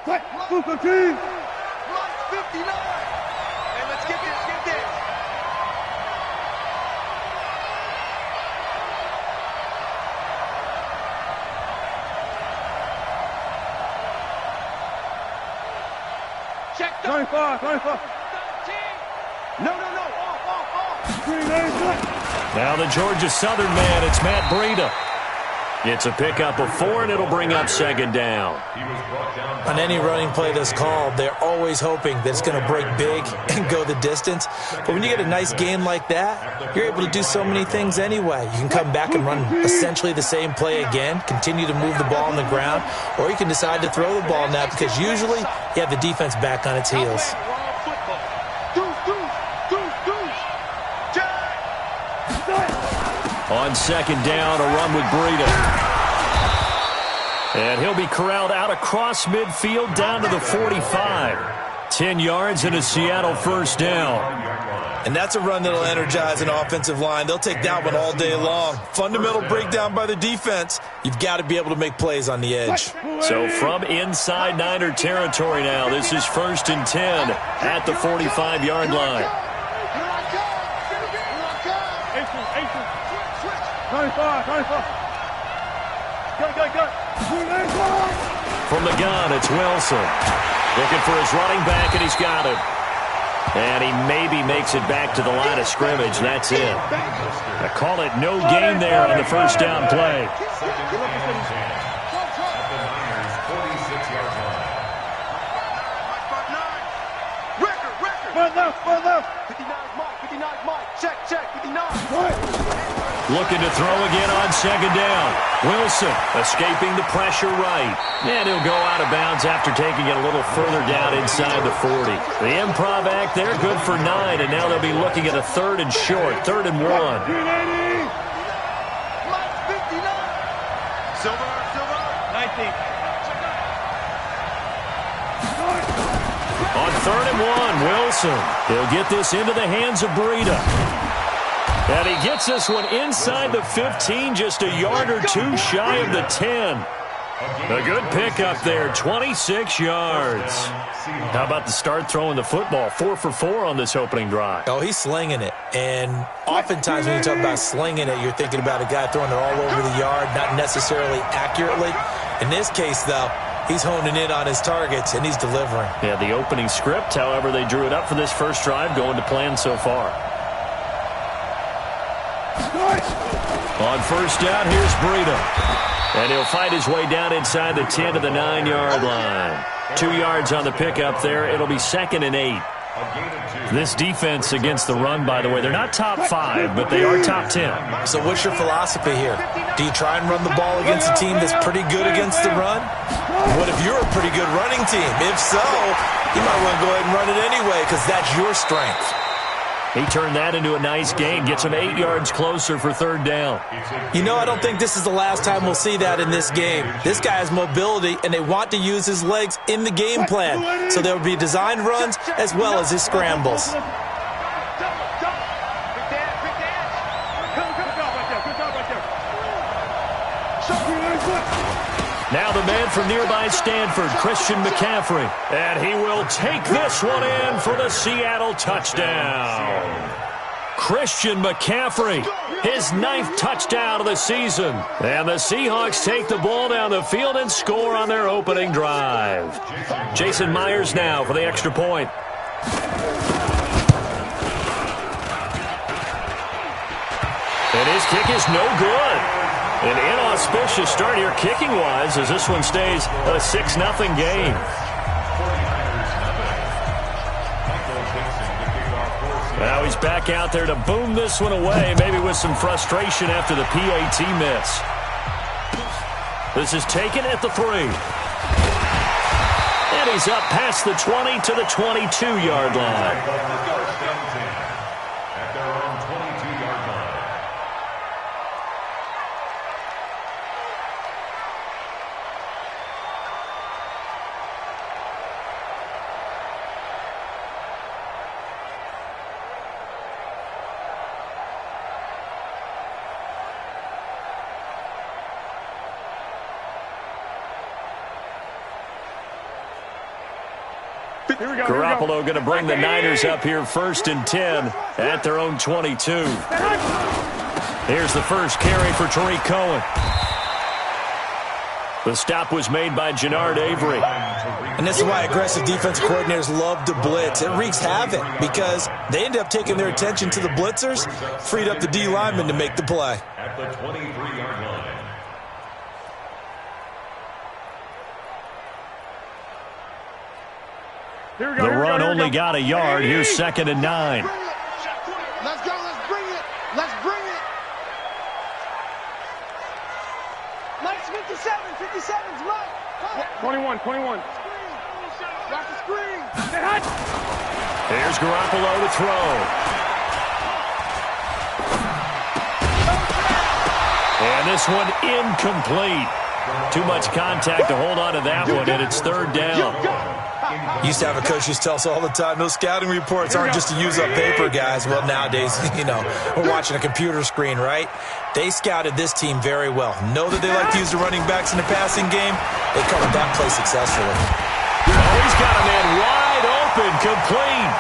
Line 59. Hey, let's get this, get this. Check 25, 25. 13. No, off. Now the Georgia Southern man, it's Matt Breida. It's a pickup of 4, and it'll bring up second down. On any running play that's called, they're always hoping that it's going to break big and go the distance. But when you get a nice gain like that, you're able to do so many things anyway. You can come back and run essentially the same play again, continue to move the ball on the ground, or you can decide to throw the ball now because usually you have the defense back on its heels. On second down, a run with Breida. And he'll be corralled out across midfield down to the 45. 10 yards and a Seattle first down. And that's a run that'll energize an offensive line. They'll take that one all day long. Fundamental breakdown by the defense. You've got to be able to make plays on the edge. So from inside Niner territory now, this is 1st and 10 at the 45-yard line. 95. Go. From the gun, it's Wilson. Looking for his running back, and he's got him. And he maybe makes it back to the line of scrimmage. That's it. I call it no gain there on the first down play. Front left. 59 Mike. Check, 59. Looking to throw again on second down. Wilson escaping the pressure right. And he'll go out of bounds after taking it a little further down inside the 40. The improv act there, good for 9, and now they'll be looking at a 3rd and short, 3rd and 1. Mike 59. Silver. 19. On 3rd and 1, Wilson. He'll get this into the hands of Breida. And he gets this one inside the 15, just a yard or two shy of the 10. A good pickup there, 26 yards. How about the start throwing the football? 4 for 4 on this opening drive. Oh, he's slinging it. And oftentimes when you talk about slinging it, you're thinking about a guy throwing it all over the yard, not necessarily accurately. In this case, though, he's honing in on his targets, and he's delivering. Yeah, the opening script, however, they drew it up for this first drive, going to plan so far. On first down, here's Breida. And he'll fight his way down inside the 10 to the 9-yard line. 2 yards on the pickup there. It'll be 2nd and 8. This defense against the run, by the way, they're not top 5, but they are top 10. So what's your philosophy here? Do you try and run the ball against a team that's pretty good against the run? What if you're a pretty good running team? If so, you might want to go ahead and run it anyway because that's your strength. He turned that into a nice gain, gets him 8 yards closer for 3rd down. You know, I don't think this is the last time we'll see that in this game. This guy has mobility, and they want to use his legs in the game plan. So there will be designed runs as well as his scrambles. Now the man from nearby Stanford, Christian McCaffrey. And he will take this one in for the Seattle touchdown. Christian McCaffrey, his 9th touchdown of the season. And the Seahawks take the ball down the field and score on their opening drive. Jason Myers now for the extra point. And his kick is no good. An inauspicious start here kicking-wise as this one stays a 6-0 game. Now he's back out there to boom this one away, maybe with some frustration after the PAT miss. This is taken at the 3. And he's up past the 20 to the 22-yard line. Garoppolo going to bring the Niners up here 1st and 10 at their own 22. Here's the first carry for Tariq Cohen. The stop was made by Jannard Avery. And this is why aggressive defensive coordinators love to blitz. It wreaks havoc because they end up taking their attention to the blitzers, freed up the D lineman to make the play. At the 23-yard line. The run only got a yard. Here's 2nd and 9. Let's go. Let's bring it. Let's bring it. Mike's 57. 57's Mike. 21. Watch the screen. Here's Garoppolo to throw. And this one incomplete. Too much contact to hold on to that one, and it's 3rd down. Used to have a coach who tells us all the time, those scouting reports aren't just to use up paper, guys. Well, nowadays, we're watching a computer screen, right? They scouted this team very well. Know that they like to use the running backs in the passing game. They covered that play successfully. Oh, he's got a man wide open, complete.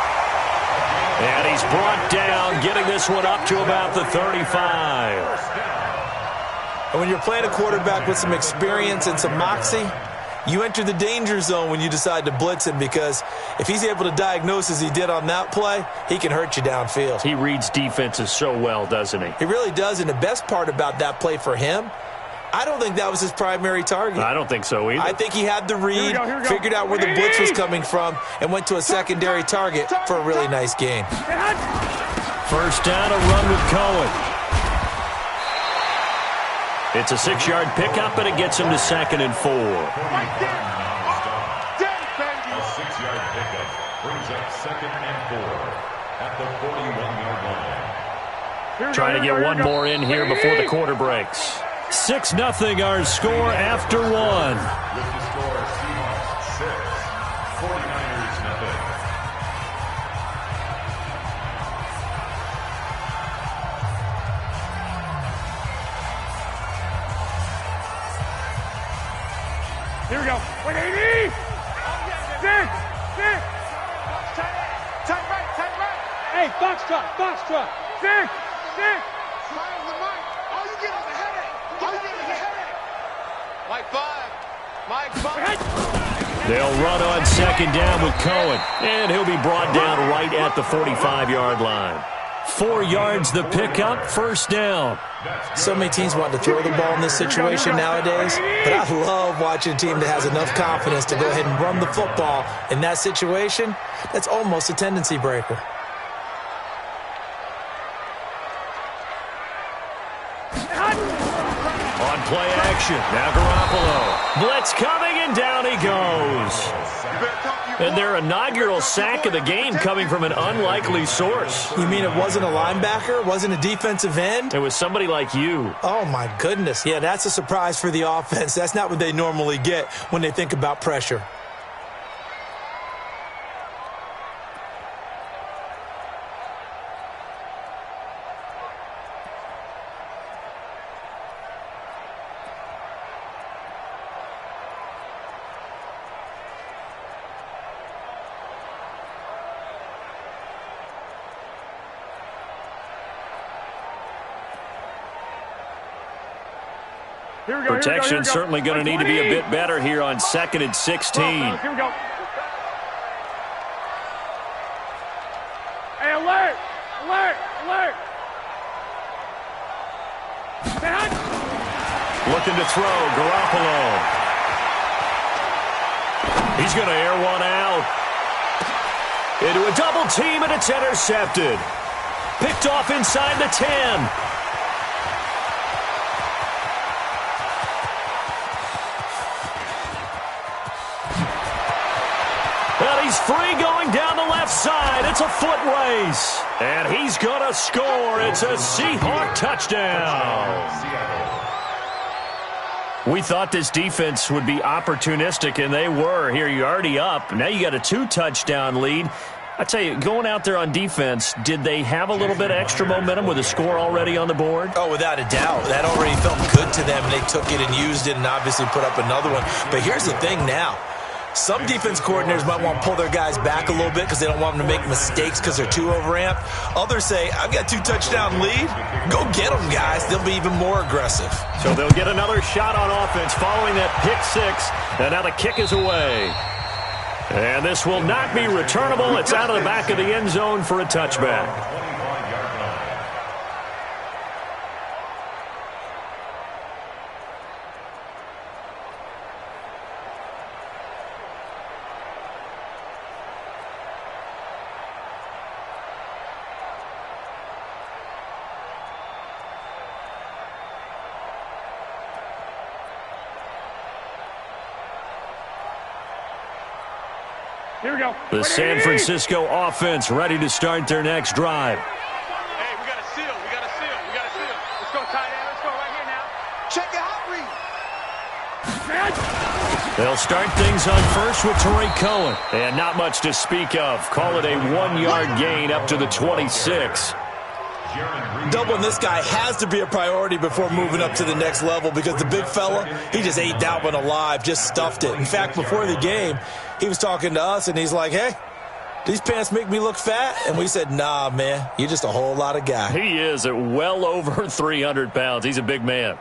And he's brought down, getting this one up to about the 35. And when you're playing a quarterback with some experience and some moxie, you enter the danger zone when you decide to blitz him, because if he's able to diagnose as he did on that play, he can hurt you downfield. He reads defenses so well, doesn't he? He really does, and the best part about that play for him, I don't think that was his primary target. I don't think so either. I think he had the read, figured out where the blitz was coming from, and went to a secondary target for a really nice gain. 1st down, a run with Cohen. It's a 6-yard pickup, and it gets him to 2nd and 4. A 6-yard pickup brings up 2nd and 4 at the 41-yard line. Trying to get one more in here before the quarter breaks. 6-0 our score after 1. With the score, Seahawks 6, 49ers nothing. Here we go. 180. Six. Tight right. Hey, box truck. Six. Miles and Mike. All you get is a headache. Mike 5. They'll run on 2nd down with Cohen, and he'll be brought down right at the 45-yard line. 4 yards the pickup, 1st down. So many teams want to throw the ball in this situation nowadays, but I love watching a team that has enough confidence to go ahead and run the football in that situation. That's almost a tendency breaker. On play action, now Garoppolo. Blitz coming, and down he goes. And their inaugural sack of the game coming from an unlikely source. You mean it wasn't a linebacker? Wasn't a defensive end? It was somebody like you. Oh, my goodness. Yeah, that's a surprise for the offense. That's not what they normally get when they think about pressure. Protection certainly going to need to be a bit better here on 2nd and 16. Here we go. Hey, alert! Looking to throw, Garoppolo. He's going to air one out. Into a double team, and it's intercepted. Picked off inside the 10. He's free going down the left side. It's a foot race. And he's going to score. It's a Seahawk touchdown. We thought this defense would be opportunistic, and they were. Here, you're already up. Now you got a 2-touchdown lead. I tell you, going out there on defense, did they have a little bit of extra momentum with a score already on the board? Oh, without a doubt. That already felt good to them. They took it and used it and obviously put up another one. But here's the thing now. Some defense coordinators might want to pull their guys back a little bit because they don't want them to make mistakes because they're too overamped. Others say, I've got 2-touchdown lead. Go get them, guys. They'll be even more aggressive. So they'll get another shot on offense following that pick six. And now the kick is away. And this will not be returnable. It's out of the back of the end zone for a touchback. Here we go. The San Francisco offense ready to start their next drive. Hey, we got a seal. We got a seal. We got a seal. Let's go, tight end. Let's go right here now. Check it out, Reed. They'll start things on first with Tariq Cohen. And not much to speak of. Call it a 1-yard gain up to the 26. Doubling this guy has to be a priority before moving up to the next level because the big fella, he just ate that one alive, just stuffed it. In fact, before the game, he was talking to us, and he's like, hey, these pants make me look fat? And we said, nah, man, you're just a whole lot of guy. He is at well over 300 pounds. He's a big man.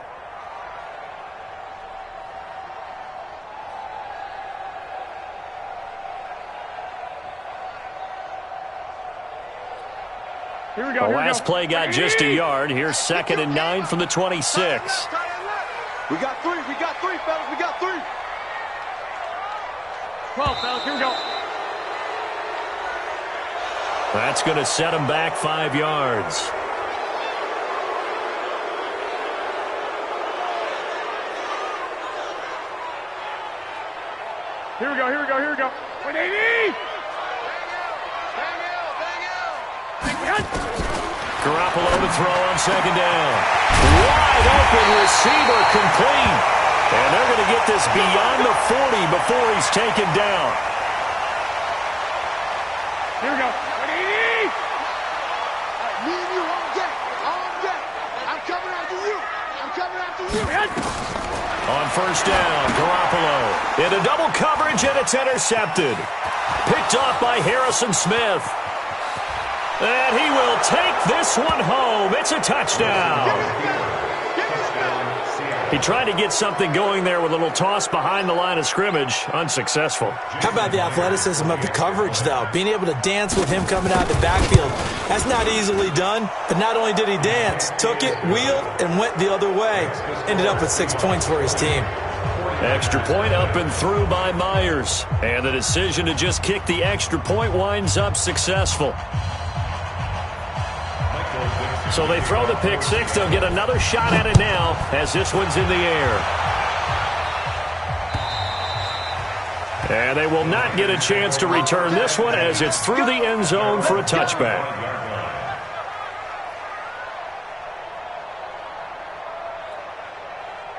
Here we go. The last play got just a yard. Here's 2nd and 9 from the 26. We got three. We got three, fellas. We got three. 12, fellas. Here we go. That's going to set him back 5 yards. Here we go. Here we go. Here we go. 180. Garoppolo to throw on 2nd down. Wide open receiver complete. And they're going to get this beyond the 40 before he's taken down. Here we go. 180. Me and you on deck. On deck. I'm coming after you. I'm coming after you. On 1st down, Garoppolo into double coverage, and it's intercepted. Picked off by Harrison Smith. And he will take this one home. It's a touchdown. He tried to get something going there with a little toss behind the line of scrimmage. Unsuccessful. How about the athleticism of the coverage, though? Being able to dance with him coming out of the backfield. That's not easily done. But not only did he dance, took it, wheeled, and went the other way. Ended up with 6 points for his team. Extra point up and through by Myers. And the decision to just kick the extra point winds up successful. So they throw the pick six. They'll get another shot at it now as this one's in the air. And they will not get a chance to return this one as it's through the end zone for a touchback.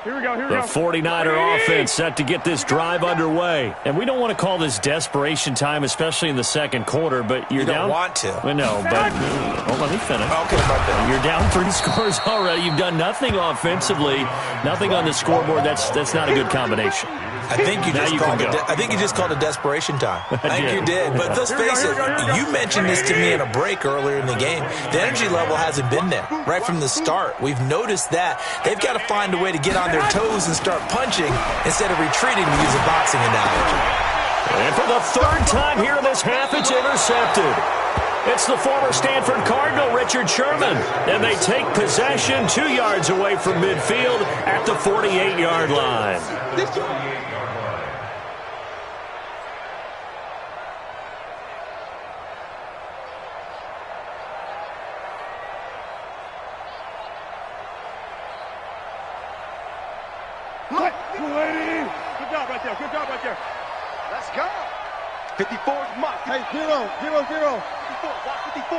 Here we go. Here we The go. 49er offense set to get this drive underway. And we don't want to call this desperation time, especially in the second quarter, but you're You down. don't want to. Well, no, but hold on, let me finish. Okay, my bad. You're down 3 scores already. You've done nothing offensively, nothing on the scoreboard. That's not a good combination. I think you Now just you called can it. go. I think you just called it desperation time. I think did. you did. But let's face it. You mentioned this to me in a break earlier in the game. The energy level hasn't been there right from the start. We've noticed that they've got to find a way to get on their toes and start punching instead of retreating, to use a boxing analogy. And for the 3rd time here in this half, it's intercepted. It's the former Stanford Cardinal, Richard Sherman. And they take possession 2 yards away from midfield at the 48-yard line. What? 280. Good job right there. Good job right there. Let's go. 54's Muck. Hey, 0, 0, 0. 54. Watch 54.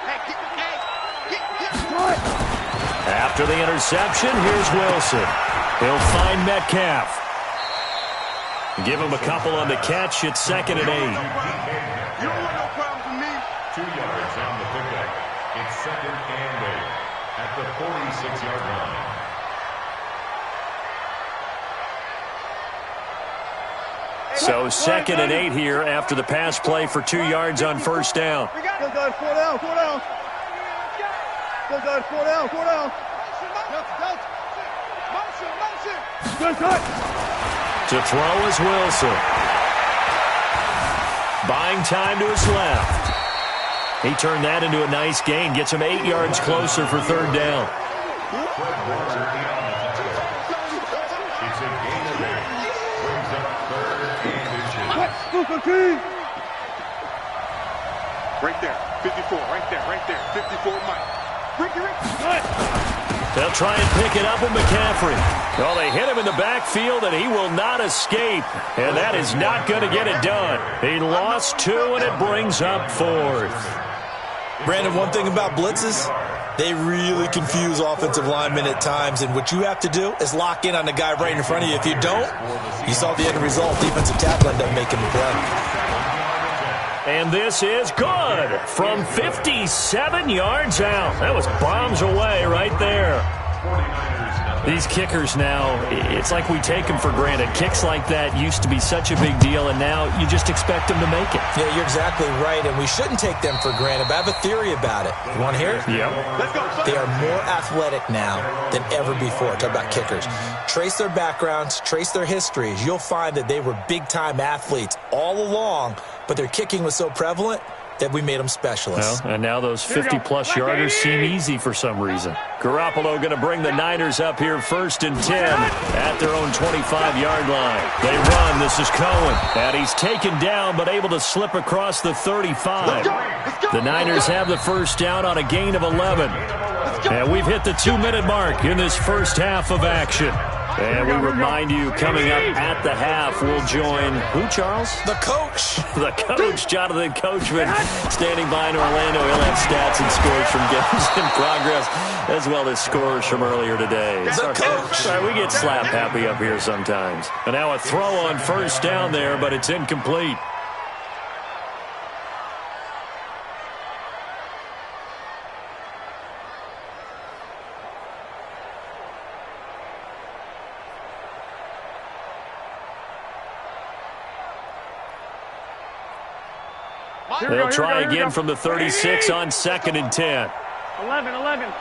Hey, get. After the interception, here's Wilson. He'll find Metcalf. Give him a couple on the catch. It's 2nd and 8. You don't want no problems with me. 2 yards on the pickup. It's 2nd and 8 at the 46-yard line. So 2nd and 8 here after the pass play for 2 yards on first down. Go, guys, 4 down, 4 down. Go, guys, 4 down, 4 down. Good cut. To throw is Wilson. Buying time to his left. He turned that into a nice gain. Gets him 8 yards closer for 3rd down. It's a gain of 8. Brings up 3rd and 2. Right there, 54, right there, 54, Mike. Ricky. They'll try and pick it up with McCaffrey. Well, they hit him in the backfield, and he will not escape. And that is not going to get it done. He lost 2, and it brings up 4th. Brandon, one thing about blitzes, they really confuse offensive linemen at times, and what you have to do is lock in on the guy right in front of you. If you don't, you saw the end result. Defensive tackle ended up making the play. And this is good from 57 yards out. That was bombs away right there. These kickers now, it's like we take them for granted. Kicks like that used to be such a big deal, and now you just expect them to make it. Yeah, you're exactly right, and we shouldn't take them for granted, but I have a theory about it. You want to hear it? Yeah. They are more athletic now than ever before. Talk about kickers. Trace their backgrounds, trace their histories. You'll find that they were big-time athletes all along, but their kicking was so prevalent that we made them specialists. Well, and now those 50-plus yarders seem easy for some reason. Garoppolo going to bring the Niners up here 1st and 10 at their own 25-yard line. They run. This is Cohen. And he's taken down but able to slip across the 35. The Niners have the first down on a gain of 11. And we've hit the 2-minute mark in this first half of action. And we remind you, coming up at the half, we'll join who, Charles? The coach. The coach, Jonathan Coachman, standing by in Orlando. He'll have stats and scores from games in progress, as well as scores from earlier today. The coach. Sorry, we get slap happy up here sometimes. And now a throw on first down there, but it's incomplete. They'll try again from the 36 on 2nd and 10. 11.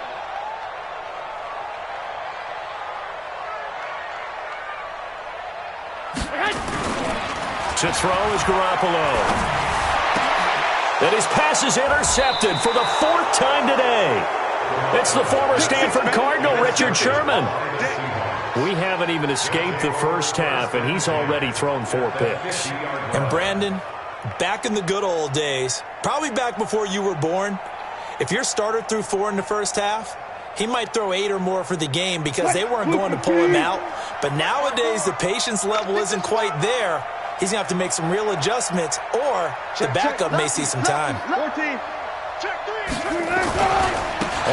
To throw is Garoppolo. And his pass is intercepted for the 4th time today. It's the former Stanford Cardinal, Richard Sherman. We haven't even escaped the first half, and he's already thrown 4 picks. And Brandon, back in the good old days, probably back before you were born, if your starter threw 4 in the first half, he might throw 8 or more for the game because they weren't going to pull him out. But nowadays, the patience level isn't quite there. He's going to have to make some real adjustments, or the backup may see some time. 14.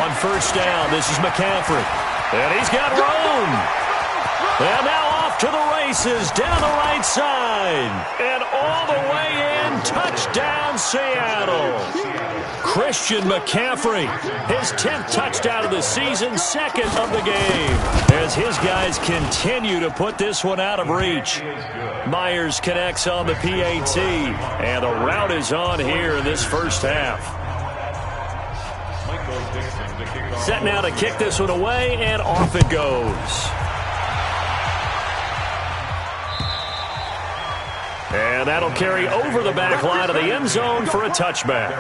On first down, this is McCaffrey. And he's got room. And now off to the races down the right side. And all the way in, touchdown Seattle. Christian McCaffrey, his 10th touchdown of the season, 2nd of the game. As his guys continue to put this one out of reach. Myers connects on the PAT. And the route is on here in this first half. Set now to kick this one away, and off it goes. And that'll carry over the back line of the end zone for a touchback.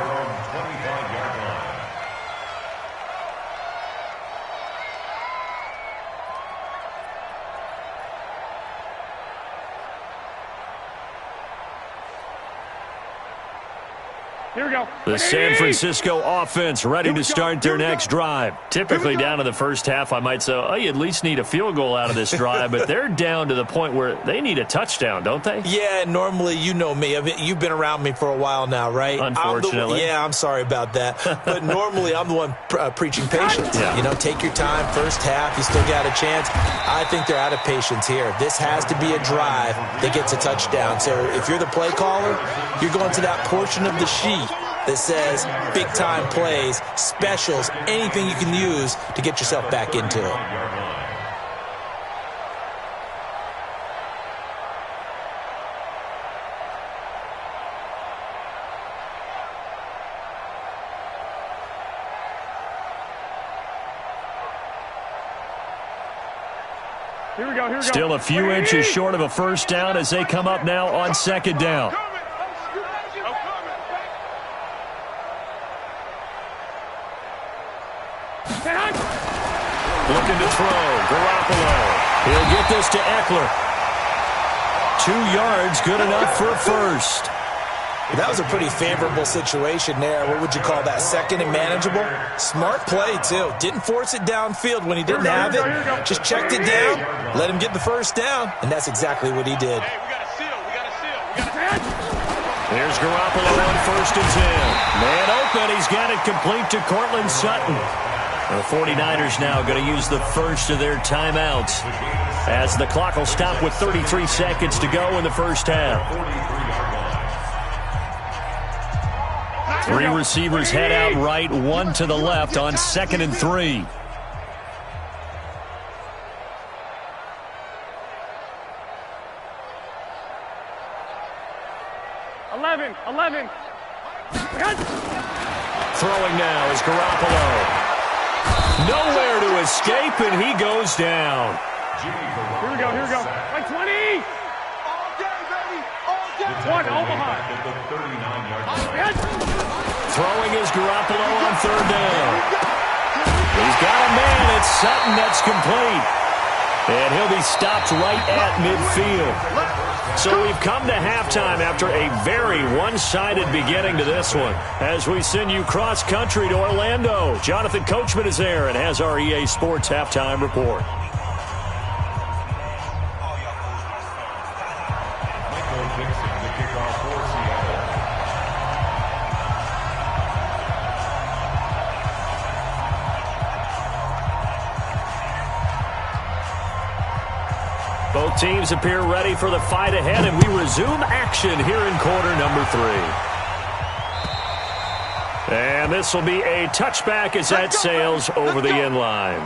Here we go. The San Francisco offense ready to start their next drive. Typically down to the first half, I might say, oh, you at least need a field goal out of this drive, but they're down to the point where they need a touchdown, don't they? Yeah, normally, you know me. You've been around me for a while now, right? Unfortunately. I'm sorry about that. But normally, I'm the one preaching patience. Yeah. You know, take your time. First half, you still got a chance. I think they're out of patience here. This has to be a drive that gets a touchdown. So if you're the play caller, you're going to that portion of the sheet that says big-time plays, specials, anything you can use to get yourself back into it. Here we go. Still a few inches short of a first down as they come up now on second down. Looking to throw. Garoppolo. He'll get this to Eckler. 2 yards, good enough for a first. That was a pretty favorable situation there. What would you call that? Second and manageable? Smart play, too. Didn't force it downfield when he didn't have it. Just checked it down, let him get the first down, and that's exactly what he did. Hey, we got a seal. There's Garoppolo on first and 10. Man open, he's got it complete to Courtland Sutton. The 49ers now going to use the first of their timeouts as the clock will stop with 33 seconds to go in the first half. 3 receivers head out right, 1 to the left on 2nd and 3. Eleven. Throwing now is Garoppolo. Nowhere to escape, and he goes down. Here we go. Like 20. All day, baby. All day. One, Omaha. At the 39-yard line. Throwing is Garoppolo on third down. He's got a man. It's Sutton that's complete. And he'll be stopped right at midfield. So we've come to halftime after a very one-sided beginning to this one. As we send you cross-country to Orlando, Jonathan Coachman is there and has our EA Sports halftime report. Michael Dixon, the kickoff for Seattle. Both teams appear ready for the fight ahead, and we resume action here in quarter number 3. And this will be a touchback as that sails over the end line.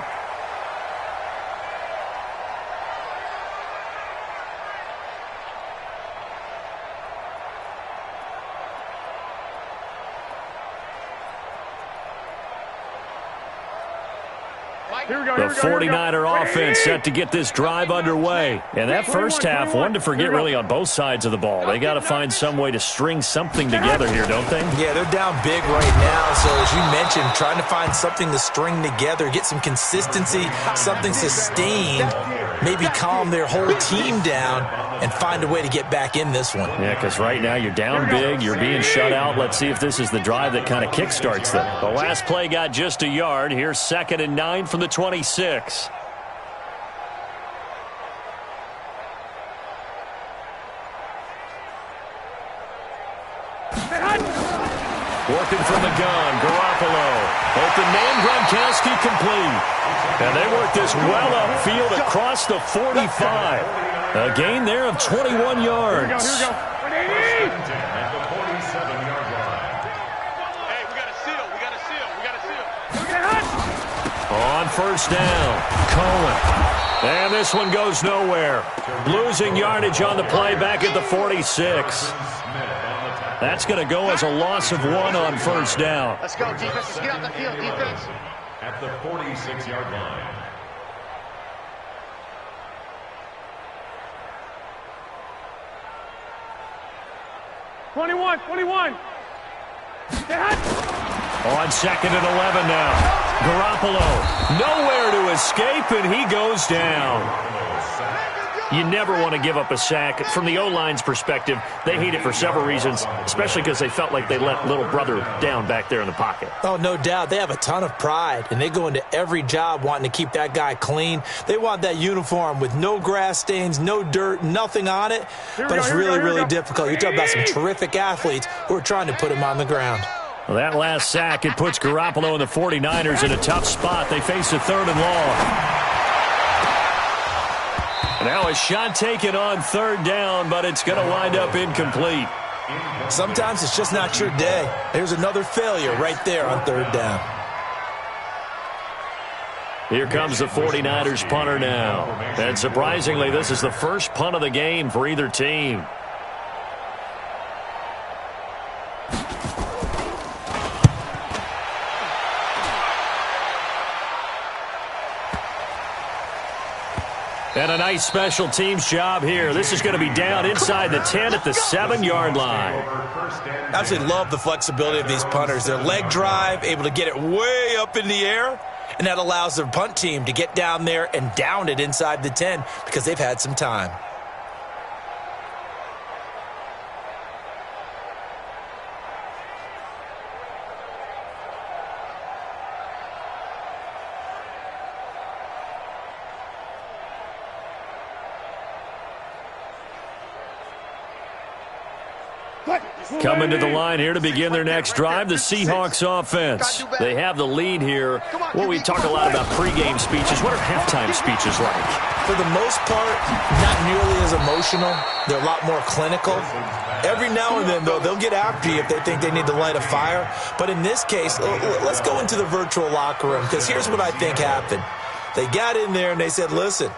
The 49er offense set to get this drive underway. And that first half, one to forget really on both sides of the ball. They got to find some way to string something together here, don't they? Yeah, they're down big right now. So as you mentioned, trying to find something to string together, get some consistency, something sustained, maybe calm their whole team down and find a way to get back in this one. Yeah, because right now you're down big, you're being shut out. Let's see if this is the drive that kind of kickstarts them. The last play got just a yard. Here's 2nd and 9 from the 26. Working from the gun, Garoppolo. Open man, Gronkowski complete. And they work this well upfield across the 45. A gain there of 21 yards. At the 47-yard line. Hey, we got a seal. On first down, Cohen. And this one goes nowhere. Losing yardage on the play back at the 46. That's going to go as a loss of 1 on first down. Let's go, defense. Let's get out the field, defense. At the 46-yard line. Twenty-one. On 2nd and 11 now. Garoppolo, nowhere to escape, and he goes down. You never want to give up a sack. From the O-line's perspective, they hate it for several reasons, especially because they felt like they let little brother down back there in the pocket. Oh, no doubt. They have a ton of pride, and they go into every job wanting to keep that guy clean. They want that uniform with no grass stains, no dirt, nothing on it. But it's really difficult. You're talking about some terrific athletes who are trying to put him on the ground. Well, that last sack, it puts Garoppolo and the 49ers in a tough spot. They face a 3rd and long. Now a shot taken on 3rd down, but it's going to wind up incomplete. Sometimes it's just not your day. There's another failure right there on 3rd down. Here comes the 49ers punter now. And surprisingly, this is the first punt of the game for either team. And a nice special teams job here. This is going to be down inside the 10 at the 7-yard line. I absolutely love the flexibility of these punters. Their leg drive, able to get it way up in the air, and that allows their punt team to get down there and down it inside the 10 because they've had some time. Coming to the line here to begin their next drive, the Seahawks offense. They have the lead here. Well, we talk a lot about pregame speeches. What are halftime speeches like? For the most part, not nearly as emotional. They're a lot more clinical. Every now and then, though, they'll get after you if they think they need to light a fire. But in this case, let's go into the virtual locker room, because here's what I think happened. They got in there and they said, listen,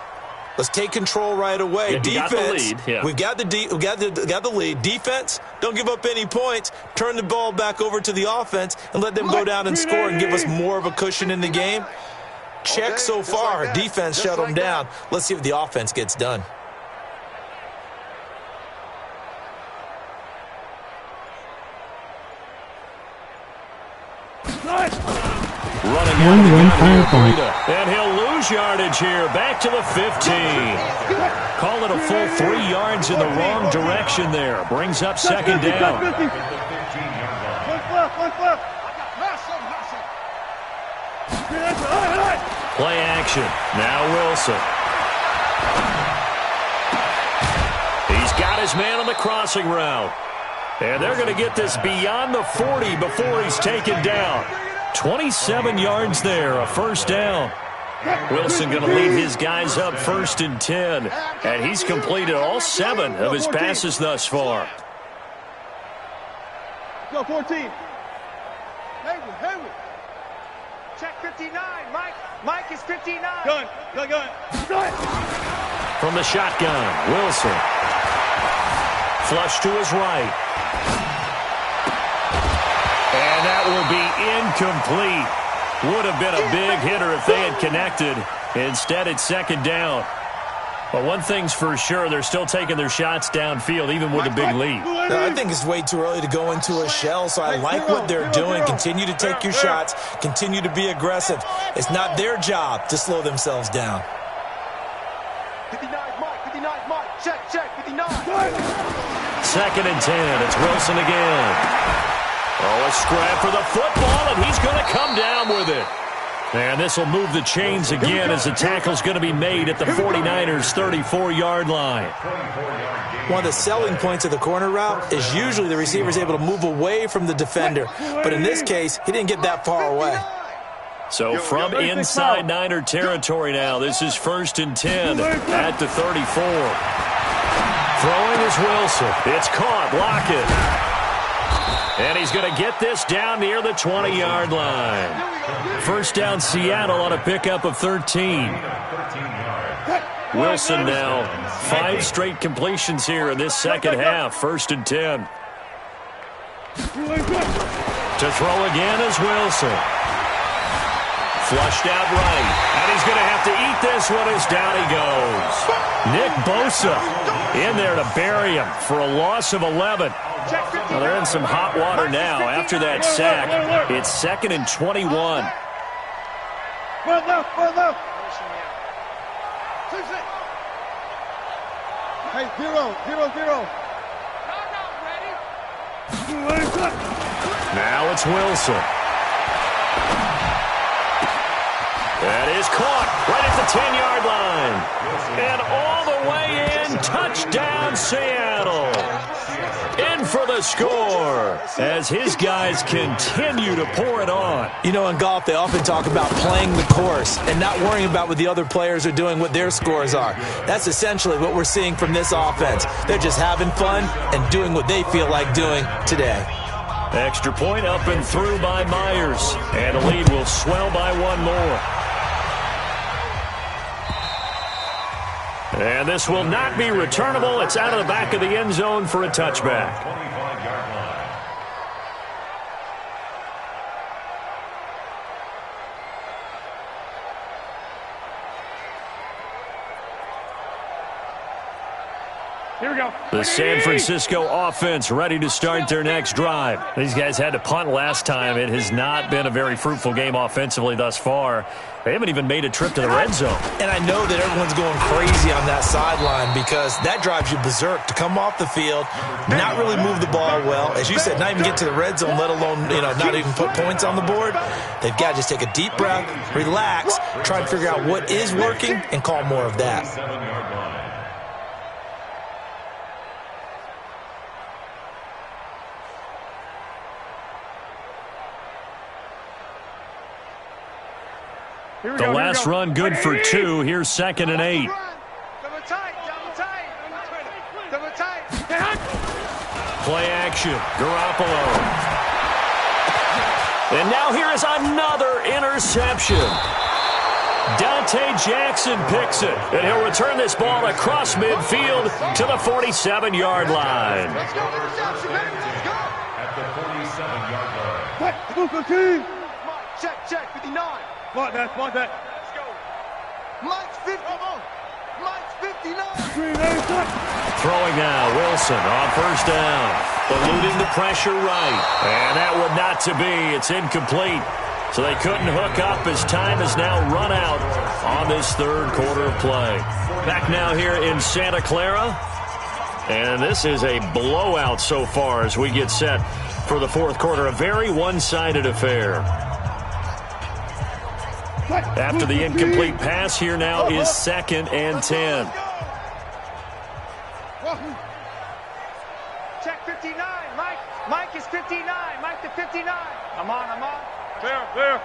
let's take control right away. Defense, we've got the lead. Defense, don't give up any points. Turn the ball back over to the offense and let them go down and score and give us more of a cushion in the game. Check so far. Defense shut them down. Let's see what the offense gets done. Running out and he'll lose yardage here. Back to the 15. Call it a full 3 yards in the wrong direction there. Brings up second down. Play action. Now Wilson. He's got his man on the crossing route. And they're going to get this beyond the 40 before he's taken down. 27 yards there, a first down. Wilson going to lead his guys up 1st and 10. And he's completed all 7 of his passes thus far. Go 14. Haywood. Check 59. Mike is 59. Gun. From the shotgun, Wilson. Flush to his right. And that will be incomplete. Would have been a big hitter if they had connected. Instead, it's second down. But one thing's for sure, they're still taking their shots downfield, even with a big lead. No, I think it's way too early to go into a shell, so I like what they're doing. Continue to take your shots. Continue to be aggressive. It's not their job to slow themselves down. 59, Mike. Check, 59. 2nd and 10. It's Wilson again. Oh, a scrap for the football, and he's going to come down with it. And this will move the chains again as the tackle's going to be made at the 49ers' 34-yard line. One of the selling points of the corner route is usually the receiver's able to move away from the defender. But in this case, he didn't get that far away. So from inside Niner territory now, this is 1st and 10 at the 34. Throwing is Wilson. It's caught. Block it. And he's going to get this down near the 20-yard line. First down Seattle on a pickup of 13. Wilson now 5 straight completions here in this second half. 1st and 10. To throw again is Wilson. Flushed out right. And he's going to have to eat this one as down he goes. Nick Bosa in there to bury him for a loss of 11. Well, they're in some hot water now after that sack. It's 2nd and 21. Hey, 0. Now it's Wilson. That is caught right at the 10-yard line. And all the way in, touchdown Seattle. In for the score as his guys continue to pour it on. You know, in golf, they often talk about playing the course and not worrying about what the other players are doing, what their scores are. That's essentially what we're seeing from this offense. They're just having fun and doing what they feel like doing today. Extra point up and through by Myers. And the lead will swell by 1 more. And this will not be returnable. It's out of the back of the end zone for a touchback. Here we go. The San Francisco offense ready to start their next drive. These guys had to punt last time. It has not been a very fruitful game offensively thus far. They haven't even made a trip to the red zone. And I know that everyone's going crazy on that sideline because that drives you berserk to come off the field, not really move the ball well. As you said, not even get to the red zone, let alone, not even put points on the board. They've got to just take a deep breath, relax, try and figure out what is working, and call more of that. The last run good for 2. Here's 2nd and 8. Double tight, double tight. Double tight. Play action. Garoppolo. And now here is another interception. Dante Jackson picks it. And he'll return this ball across midfield to the 47-yard line. Let's go, interception, baby. Let's go. At the 47-yard line. Check, 59. Spot that. Let's go. Mike's 50. Mike's 59. Throwing now, Wilson on first down. Eluding the pressure right. And that would not to be. It's incomplete. So they couldn't hook up as time has now run out on this third quarter of play. Back now here in Santa Clara. And this is a blowout so far as we get set for the fourth quarter. A very one-sided affair. After the incomplete pass, here now is 2nd and 10. Check 59. Mike is 59. Mike to 59. I'm on. Clear.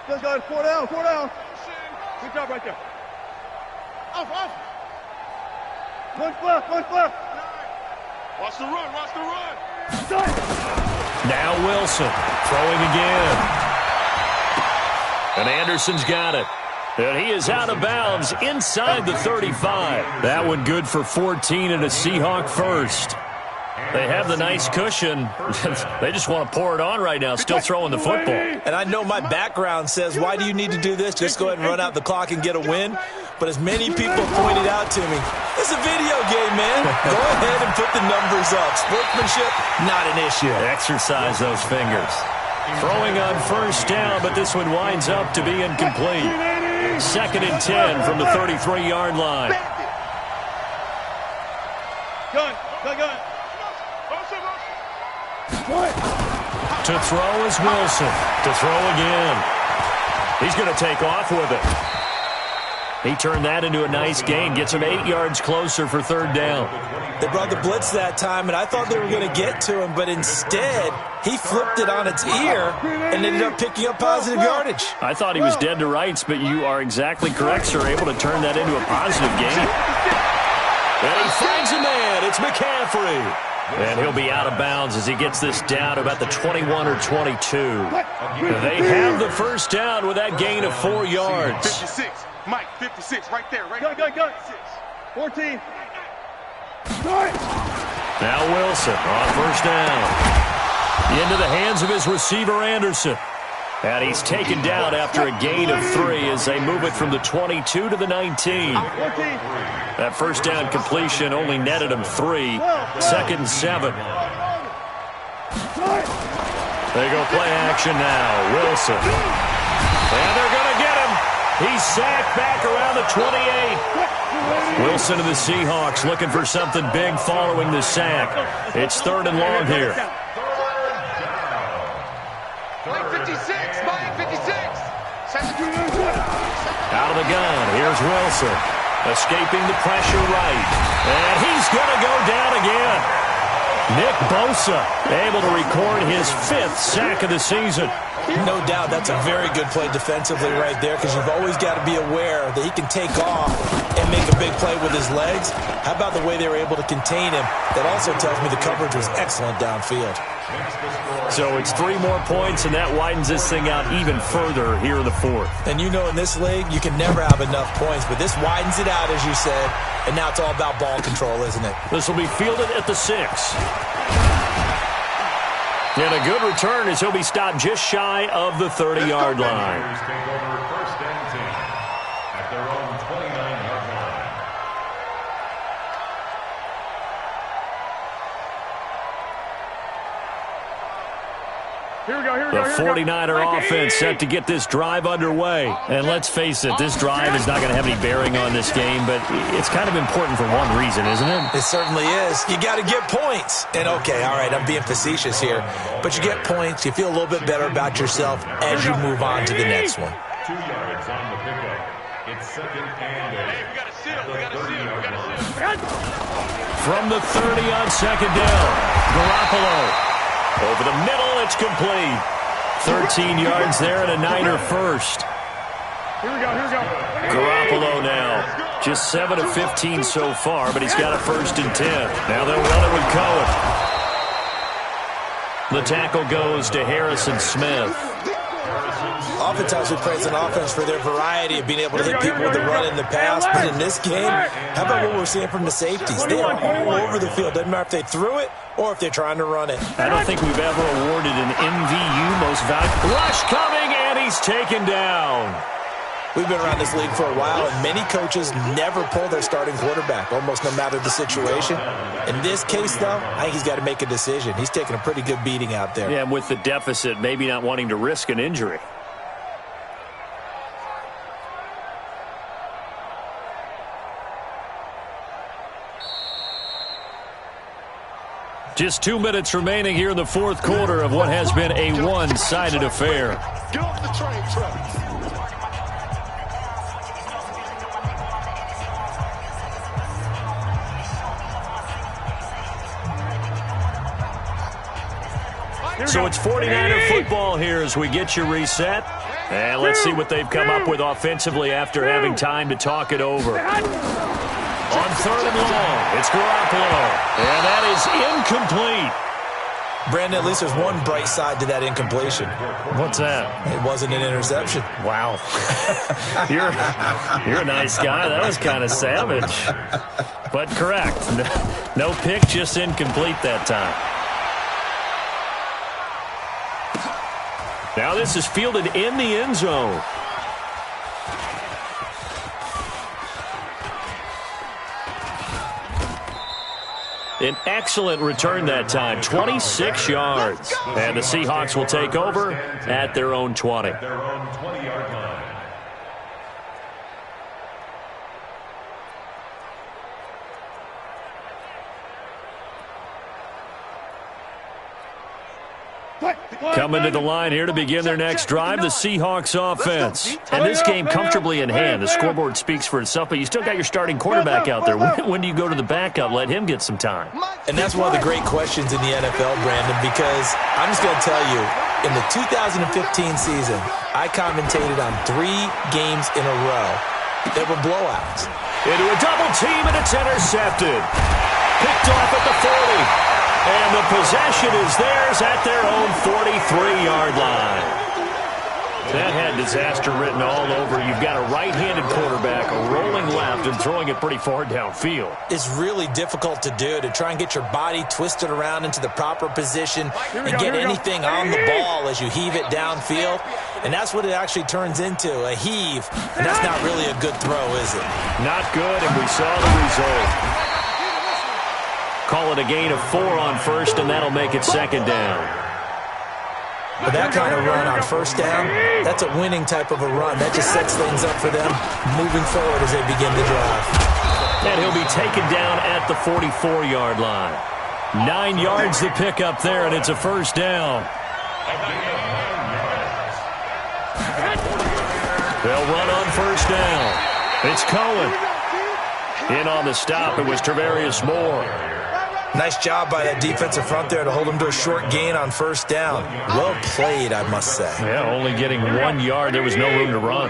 Let's go. 4 down. Good job right there. Off. One left. Watch the run. Now Wilson throwing again. And Anderson's got it. And he is out of bounds inside the 35. That one good for 14 and a Seahawk first. They have the nice cushion. They just want to pour it on right now, still throwing the football. And I know my background says, why do you need to do this? Just go ahead and run out the clock and get a win. But as many people pointed out to me, it's a video game, man. Go ahead and put the numbers up. Sportsmanship, not an issue. Exercise those fingers. Throwing on first down, but this one winds up to be incomplete. 2nd and 10 from the 33-yard line. Gun. To throw is Wilson. To throw again. He's going to take off with it. He turned that into a nice gain. Gets him 8 yards closer for 3rd down. They brought the blitz that time, and I thought they were going to get to him, but instead, he flipped it on its ear and ended up picking up positive yardage. I thought he was dead to rights, but you are exactly correct, sir. Able to turn that into a positive gain. And he finds a man. It's McCaffrey. And he'll be out of bounds as he gets this down to about the 21 or 22. They have the first down with that gain of 4 yards. 56. Mike, 56. Right there. Go. 14. Now Wilson on first down. Into the hands of his receiver, Anderson. And he's taken down after a gain of 3 as they move it from the 22 to the 19. That first down completion only netted him 3. 2nd and 7. There you go, play action now. Wilson. And they're going to get him. He's sacked back around the 28. Wilson and the Seahawks looking for something big following the sack. It's 3rd and long here. Mike 56. Out of the gun, here's Wilson. Escaping the pressure right. And he's going to go down again. Nick Bosa able to record his 5th sack of the season. No doubt that's a very good play defensively right there because you've always got to be aware that he can take off and make a big play with his legs. How about the way they were able to contain him? That also tells me the coverage was excellent downfield. So it's 3 more points, and that widens this thing out even further here in the 4th. And you know in this league, you can never have enough points, but this widens it out, as you said, and now it's all about ball control, isn't it? This will be fielded at the 6. And a good return as he'll be stopped just shy of the 30-yard line. Take over 1st and 10 at their own 29-yard The 49er offense set to get this drive underway. And let's face it, this drive is not going to have any bearing on this game, but it's kind of important for one reason, isn't it? It certainly is. You got to get points. And, okay, all right, I'm being facetious here, but you get points, you feel a little bit better about yourself as you move on to the next one. 2 yards on the pickup. It's second and 8. We got to seal. We got to seal. We got to seal. From the 30 on second down, Garoppolo. Over the middle, it's complete. 13 yards there and a Niner first. Here we go. Garoppolo now. Just 7 of 15 so far, but he's got a 1st and 10. Now they'll run it with Cohen. The tackle goes to Harrison Smith. Oftentimes we praise an offense for their variety of being able to hit people with the run in the pass, but in this game, how about what we're seeing from the safeties? They are all over the field. Doesn't matter if they threw it or if they're trying to run it. I don't think we've ever awarded an MVU most valuable. Rush coming, and he's taken down. We've been around this league for a while, and many coaches never pull their starting quarterback, almost no matter the situation. In this case, though, I think he's got to make a decision. He's taking a pretty good beating out there. Yeah, and with the deficit, maybe not wanting to risk an injury. Just 2 minutes remaining here in the fourth quarter of what has been a one-sided affair. Get off the train track. So it's 49er football here as we get you reset. And let's see what they've come up with offensively after having time to talk it over. On 3rd and long, it's Garoppolo. And that is incomplete. Brandon, at least there's one bright side to that incompletion. What's that? It wasn't an interception. Wow. You're a nice guy. That was kind of savage. But correct. No pick, just incomplete that time. Now this is fielded in the end zone. An excellent return that time, 26 yards. And the Seahawks will take over at their own 20. Their own 20-yard line. Coming to the line here to begin their next drive, the Seahawks offense. And this game comfortably in hand. The scoreboard speaks for itself, but you still got your starting quarterback out there. When do you go to the backup? Let him get some time. And that's one of the great questions in the NFL, Brandon, because I'm just going to tell you, in the 2015 season, I commentated on 3 games in a row that were blowouts. Into a double team, and it's intercepted. Picked off at the 40. And the possession is theirs at their own 43-yard line. That had disaster written all over. You've got a right-handed quarterback, a rolling left, and throwing it pretty far downfield. It's really difficult to do, to try and get your body twisted around into the proper position and get anything on the ball as you heave it downfield. And that's what it actually turns into, a heave. And that's not really a good throw, is it? Not good, and we saw the result. Call it a gain of 4 on first, and that'll make it second down. But that kind of run on first down, that's a winning type of a run. That just sets things up for them moving forward as they begin the drive. And he'll be taken down at the 44-yard line. 9 yards to pick up there, and it's a first down. They'll run on first down. It's Cohen. In on the stop, it was Travarius Moore. Nice job by that defensive front there to hold him to a short gain on first down. Well played, I must say. Yeah, only getting 1 yard. There was no room to run.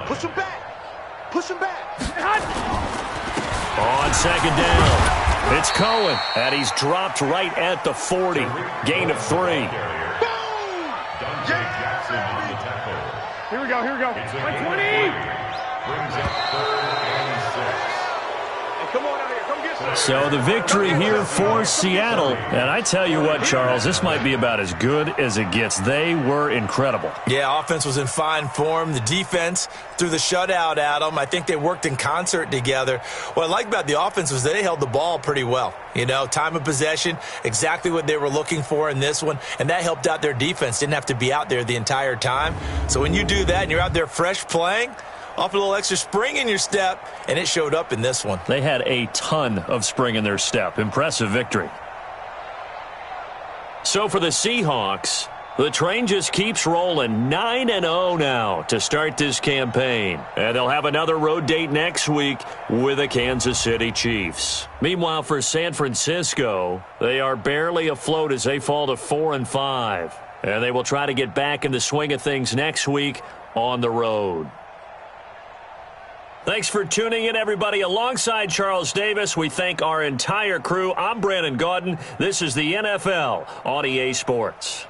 Push him back. Push him back. On second down, it's Cohen. And he's dropped right at the 40. Gain of 3. Here we go. 20. Brings up 3rd and 6. Come on out here. Come get some. So the victory here for Seattle. And I tell you what, Charles, this might be about as good as it gets. They were incredible. Yeah, offense was in fine form. The defense threw the shutout at them. I think they worked in concert together. What I like about the offense was they held the ball pretty well. You know, time of possession, exactly what they were looking for in this one, and that helped out their defense. Didn't have to be out there the entire time. So when you do that and you're out there fresh playing, off a little extra spring in your step, and it showed up in this one. They had a ton of spring in their step. Impressive victory. So for the Seahawks, the train just keeps rolling. 9-0 now to start this campaign. And they'll have another road date next week with the Kansas City Chiefs. Meanwhile, for San Francisco, they are barely afloat as they fall to 4-5. And they will try to get back in the swing of things next week on the road. Thanks for tuning in, everybody. Alongside Charles Davis, we thank our entire crew. I'm Brandon Gaudin. This is the NFL on EA Sports.